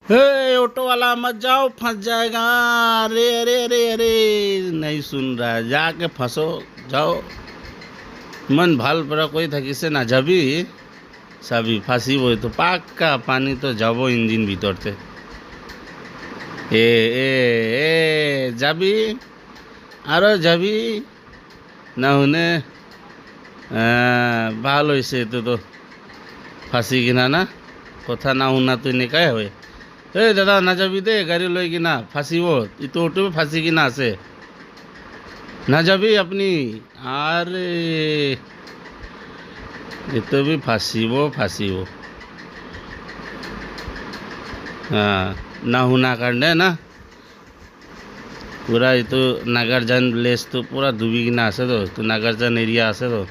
हे auto वाला मत जाओ, फंस जाएगा। अरे अरे अरे अरे, नहीं सुन रहा है, जाके फंसो, जाओ। মন ভাল পৰা কৈ থাকিছে নাযাবি, চাবি ফাঁচিব, তো পাক্কা পানী তো যাব ইঞ্জিন ভিতৰতে। এ এ এ যাবি আৰু যাবি না শুনে। ভাল হৈছে এইটো তো ফাঁচি কিনা না, কথা না শুনাটো এনেকাই হয়। এই দাদা নাযাবি দে, গাড়ী লৈ কিনা ফাঁচিব, ইটো অটো ফাঁচি কিনা আছে, নাযাবি আপনি। আরে এতো भी ফাঁচিব না শুনা কাৰণে না। পুৰা এইটো নাগাৰজান ভিলেজটো পুৰা ডুবি কিনা আছে তো নাগাৰজান এৰিয়া আছে তো,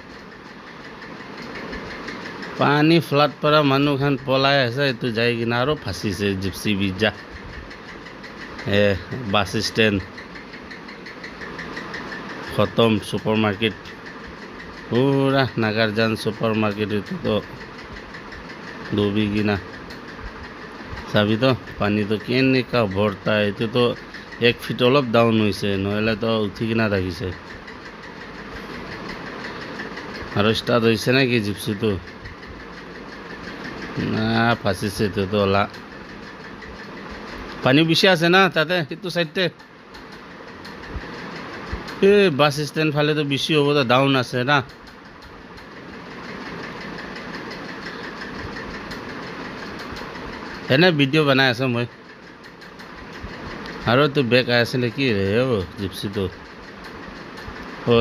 পানী ফ্লাড পৰা মানুহখন পলাই আছে, এইটো যাই কিনা আৰু ফাঁচিছে জিপচি বিজা। বাছ ষ্টেণ্ড খতম, সুপাৰ মাৰ্কেট পুৰা নাগাৰজান সুপাৰ মাৰ্কেট তো ডুবি কিনা। চাবি তো পানী তো কেনেকা ভৰ্তা, এইটো তো 1 ফিট অলপ ডাউন হৈছে, নহ'লে তো উঠি কিনা থাকিছে। আৰু ষ্টাৰ্ট হৈছে নেকি জিপচিটো? না ফাঁচিছে তো ওলা, পানী বেছি আছে না তাতে, সেইটো চাইডতে। এই বাছ ষ্টেণ্ড ফালে তো বেছি হ'ব, তো ডাউন আছে না। এনে ভিডিঅ' বনাই আছোঁ মই। আৰু তো বেগ আছিলে কি ৰে জিপচিটো?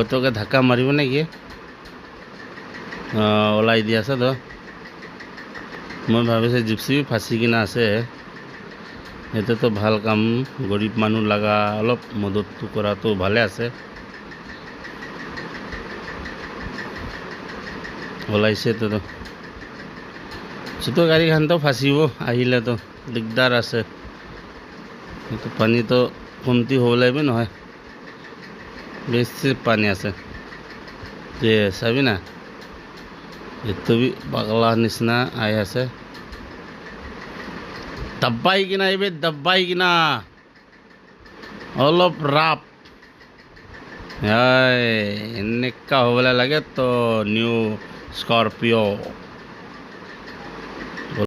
তোকে ধাক্কা মাৰিব নেকি? ওলাই দি আছে তো, মই ভাবিছোঁ জিপচি ফাঁচি কিনা আছে। এইটোতো ভাল কাম, গৰীব মানুহ লগা অলপ মদতটো কৰাটো ভালে আছে। ওলাইছে তো ছোটো গাড়ীখানতো ফাঁচিব আহিলে তো দিগদাৰ আছে। এইটো পানীটো কমতি হ'ব লাগিব নহয়, বেছি পানী আছে। চাবি না, এইটো পাগলা নিচিনা আহি আছে। দব্বাই কিনা আহিবি, দব্বাই কিনা অলপ ৰাপ। এনেকা হ'বলৈ লাগে তো নিউ স্কৰপিঅ'।